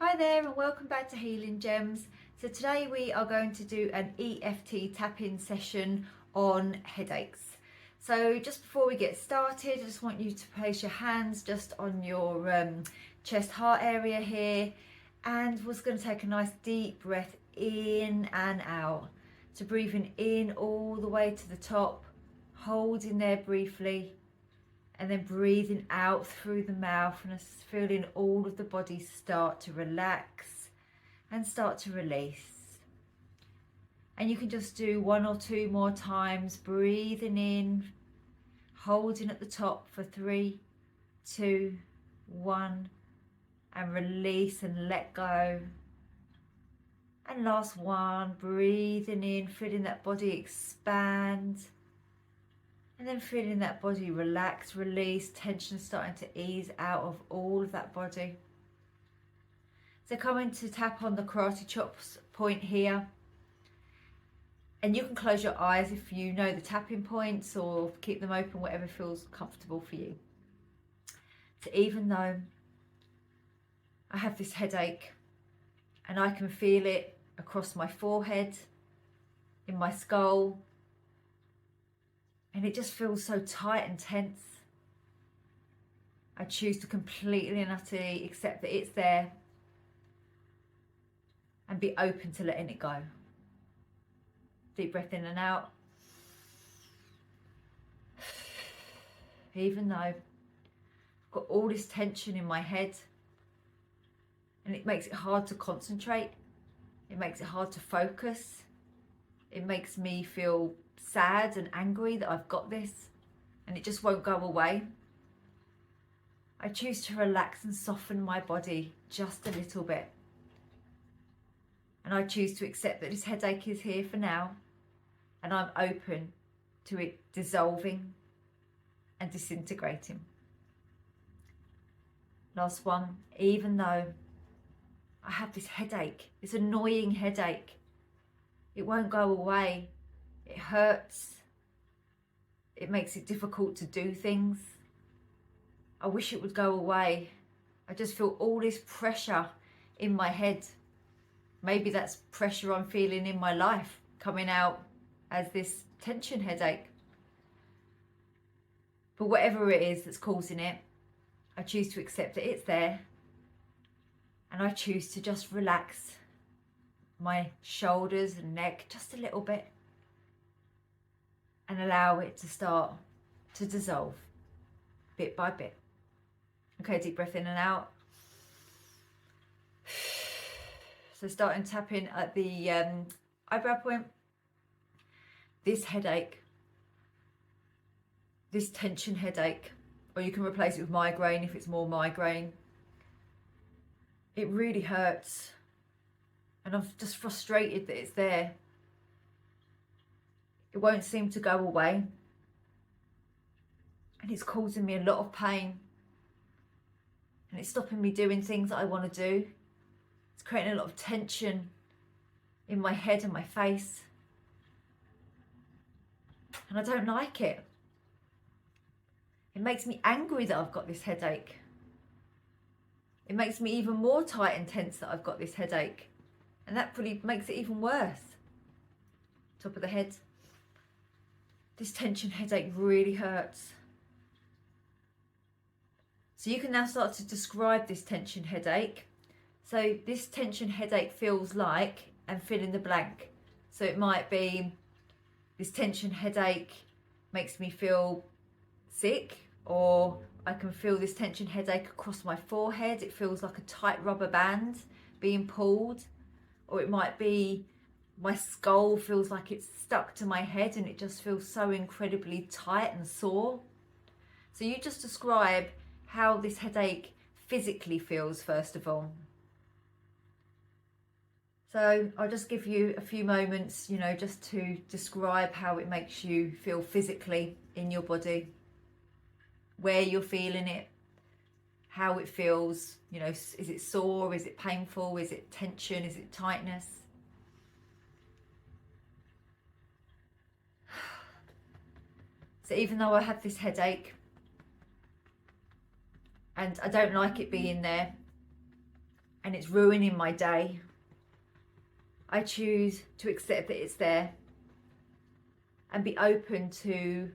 Hi there and welcome back to Healing Gems. So today we are going to do an EFT tap-in session on headaches. So just before we get started, I just want you to place your hands just on your chest heart area here, and we're going to take a nice deep breath in and out. So breathing in all the way to the top, holding there briefly, and then breathing out through the mouth and feeling all of the body start to relax and start to release. And you can just do 1 or 2 more times, breathing in, holding at the top for 3, 2, 1, and release and let go. And last one, breathing in, feeling that body expand. And then feeling that body relax, release, tension starting to ease out of all of that body. So coming to tap on the karate chops point here. And you can close your eyes if you know the tapping points, or keep them open, whatever feels comfortable for you. So even though I have this headache and I can feel it across my forehead, in my skull, and it just feels so tight and tense, I choose to completely and utterly accept that it's there and be open to letting it go. Deep breath in and out. Even though I've got all this tension in my head and it makes it hard to concentrate, it makes it hard to focus, it makes me feel sad and angry that I've got this and it just won't go away. I choose to relax and soften my body just a little bit. And I choose to accept that this headache is here for now, and I'm open to it dissolving and disintegrating. Last one, even though I have this headache, this annoying headache, it won't go away. It hurts. It makes it difficult to do things. I wish it would go away. I just feel all this pressure in my head. Maybe that's pressure I'm feeling in my life coming out as this tension headache. But whatever it is that's causing it, I choose to accept that it's there. And I choose to just relax my shoulders and neck just a little bit and allow it to start to dissolve bit by bit. Okay, deep breath in and out. So starting tapping at the eyebrow point. This headache, this tension headache, or you can replace it with migraine if it's more migraine. It really hurts. And I'm just frustrated that it's there. It won't seem to go away. And it's causing me a lot of pain. And it's stopping me doing things that I want to do. It's creating a lot of tension in my head and my face. And I don't like it. It makes me angry that I've got this headache. It makes me even more tight and tense that I've got this headache. And that probably makes it even worse. Top of the head. This tension headache really hurts. So you can now start to describe this tension headache. So this tension headache feels like, and fill in the blank. So it might be, this tension headache makes me feel sick, or I can feel this tension headache across my forehead. It feels like a tight rubber band being pulled. Or it might be my skull feels like it's stuck to my head and it just feels so incredibly tight and sore. So you just describe how this headache physically feels first of all. So I'll just give you a few moments, just to describe how it makes you feel physically in your body, where you're feeling it, how it feels, is it sore, is it painful, is it tension, is it tightness? So even though I have this headache and I don't like it being there, and it's ruining my day, I choose to accept that it's there and be open to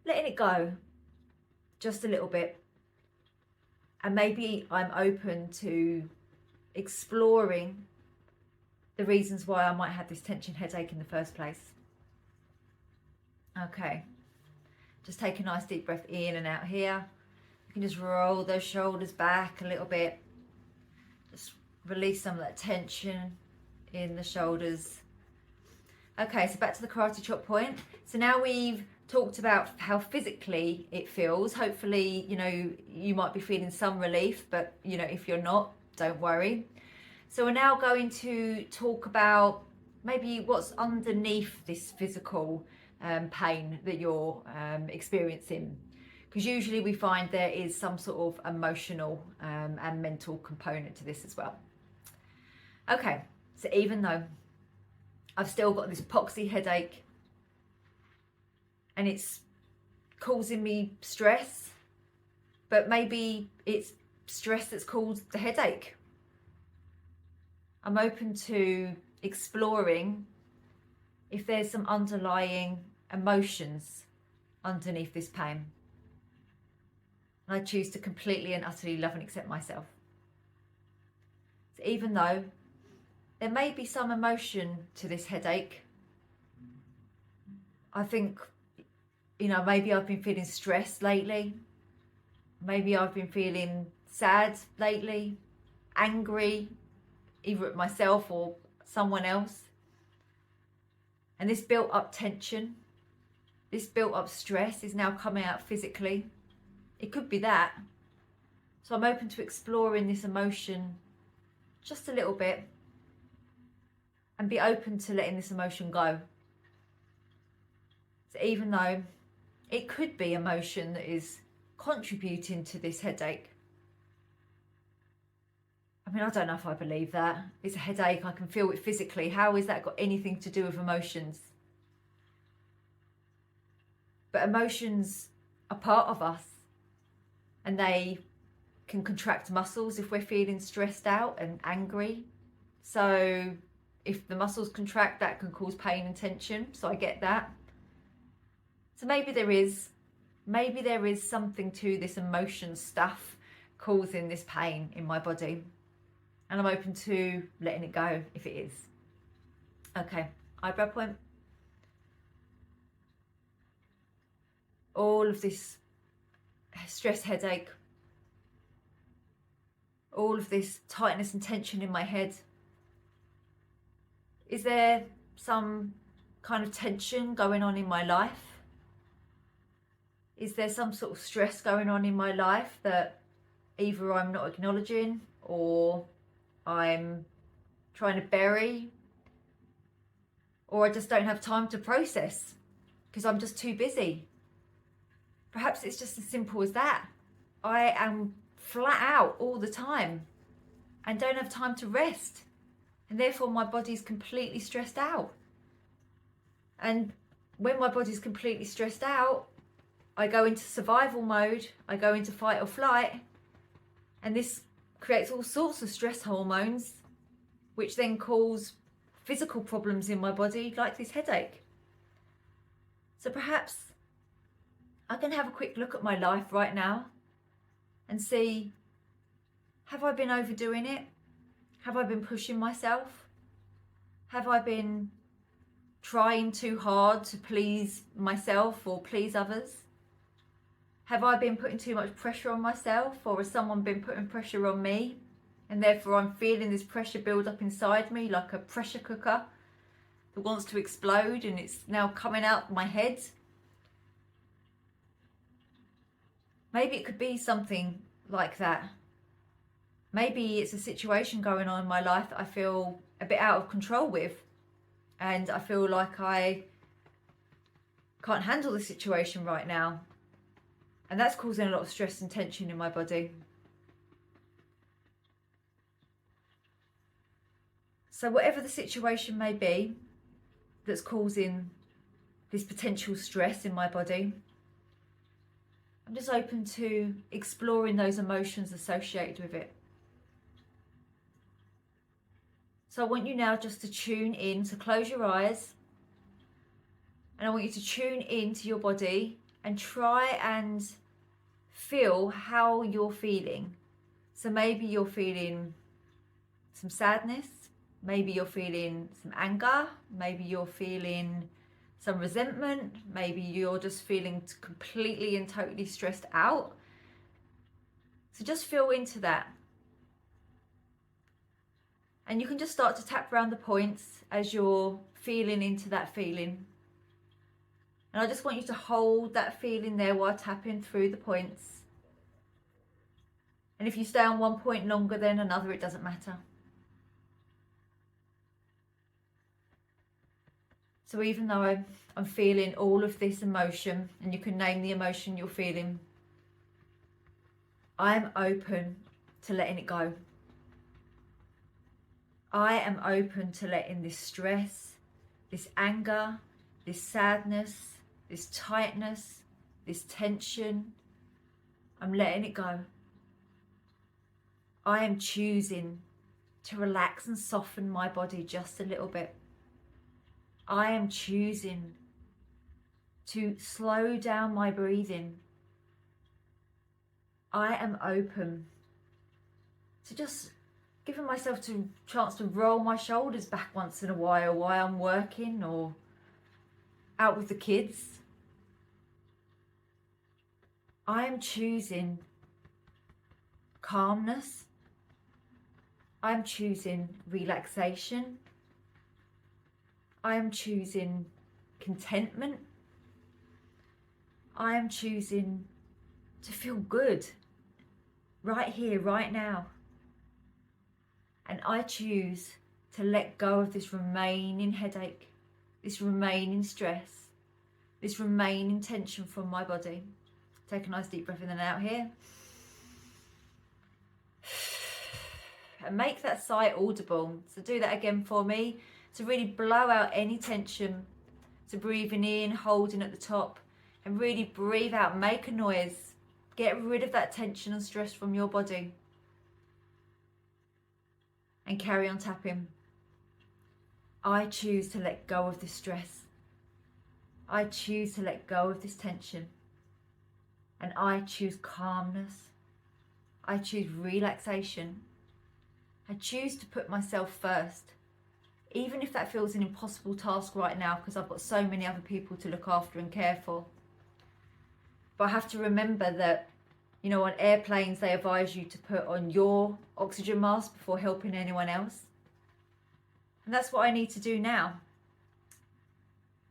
letting it go just a little bit. And maybe I'm open to exploring the reasons why I might have this tension headache in the first place. Okay, just take a nice deep breath in and out here. You can just roll those shoulders back a little bit. Just release some of that tension in the shoulders. Okay, so back to the karate chop point. So now we've talked about how physically it feels. Hopefully, you might be feeling some relief, but if you're not, don't worry. So we're now going to talk about maybe what's underneath this physical pain that you're experiencing. Because usually we find there is some sort of emotional and mental component to this as well. Okay, so even though I've still got this poxy headache and it's causing me stress, but maybe it's stress that's caused the headache, I'm open to exploring if there's some underlying emotions underneath this pain. And I choose to completely and utterly love and accept myself. So even though there may be some emotion to this headache, I think, maybe I've been feeling stressed lately. Maybe I've been feeling sad lately, angry, either at myself or someone else. And this built up tension, this built up stress is now coming out physically. It could be that. So I'm open to exploring this emotion just a little bit and be open to letting this emotion go. So even though it could be emotion that is contributing to this headache. I mean, I don't know if I believe that. It's a headache, I can feel it physically. How has that got anything to do with emotions? But emotions are part of us, and they can contract muscles if we're feeling stressed out and angry. So if the muscles contract, that can cause pain and tension. So I get that. So maybe there is something to this emotion stuff causing this pain in my body. And I'm open to letting it go if it is. Okay, eyebrow point. All of this stress, headache, all of this tightness and tension in my head. Is there some kind of tension going on in my life? Is there some sort of stress going on in my life that either I'm not acknowledging or I'm trying to bury, or I just don't have time to process because I'm just too busy? Perhaps it's just as simple as that. I am flat out all the time and don't have time to rest, and therefore my body's completely stressed out. And when my body's completely stressed out, I go into survival mode, I go into fight or flight, and this creates all sorts of stress hormones, which then cause physical problems in my body, like this headache. So perhaps I can have a quick look at my life right now and see, have I been overdoing it? Have I been pushing myself? Have I been trying too hard to please myself or please others? Have I been putting too much pressure on myself, or has someone been putting pressure on me? And therefore I'm feeling this pressure build up inside me like a pressure cooker that wants to explode, and it's now coming out my head. Maybe it could be something like that. Maybe it's a situation going on in my life that I feel a bit out of control with, and I feel like I can't handle the situation right now. And that's causing a lot of stress and tension in my body. So whatever the situation may be that's causing this potential stress in my body, I'm just open to exploring those emotions associated with it. So I want you now just to tune in, so close your eyes, and I want you to tune into your body and try and feel how you're feeling. So maybe you're feeling some sadness, maybe you're feeling some anger, maybe you're feeling some resentment, maybe you're just feeling completely and totally stressed out. So just feel into that. And you can just start to tap around the points as you're feeling into that feeling. And I just want you to hold that feeling there while tapping through the points. And if you stay on one point longer than another, it doesn't matter. So even though I'm feeling all of this emotion, and you can name the emotion you're feeling, I am open to letting it go. I am open to letting this stress, this anger, this sadness, this tightness, this tension, I'm letting it go. I am choosing to relax and soften my body just a little bit. I am choosing to slow down my breathing. I am open to just giving myself a chance to roll my shoulders back once in a while I'm working or out with the kids. I am choosing calmness. I'm choosing relaxation. I am choosing contentment. I am choosing to feel good right here, right now. And I choose to let go of this remaining headache, this remaining stress, this remaining tension from my body. Take a nice deep breath in and out here. And make that sigh audible. So do that again for me. To really blow out any tension. So breathing in, holding at the top, and really breathe out, make a noise. Get rid of that tension and stress from your body. And carry on tapping. I choose to let go of this stress. I choose to let go of this tension. And I choose calmness. I choose relaxation. I choose to put myself first. Even if that feels an impossible task right now, because I've got so many other people to look after and care for. But I have to remember that, you know, on airplanes, they advise you to put on your oxygen mask before helping anyone else. And that's what I need to do now.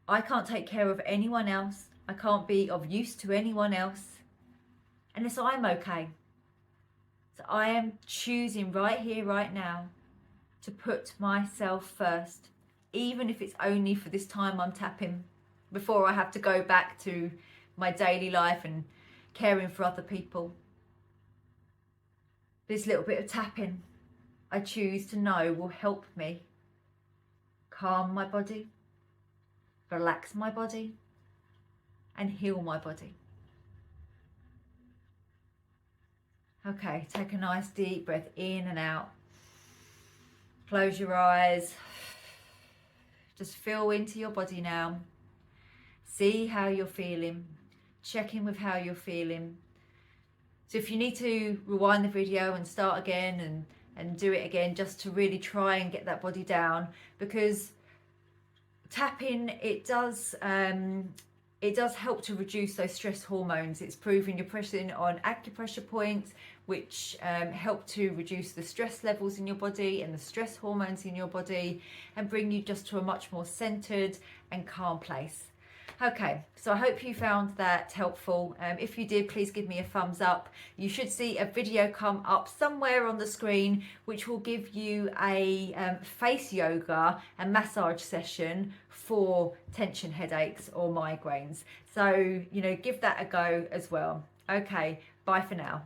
I can't take care of anyone else. I can't be of use to anyone else unless I'm okay. So I am choosing right here, right now, to put myself first, even if it's only for this time I'm tapping, before I have to go back to my daily life and caring for other people. This little bit of tapping, I choose to know, will help me calm my body, relax my body, and heal my body. Okay, take a nice deep breath in and out. Close your eyes. Just feel into your body now. See how you're feeling. Check in with how you're feeling. So if you need to rewind the video and start again and do it again, just to really try and get that body down, because tapping, it does help to reduce those stress hormones. It's proven you're pressing on acupressure points, which help to reduce the stress levels in your body and the stress hormones in your body, and bring you just to a much more centered and calm place. Okay, so I hope you found that helpful. If you did, please give me a thumbs up. You should see a video come up somewhere on the screen which will give you a face yoga and massage session for tension headaches or migraines. So, you know, give that a go as well. Okay, bye for now.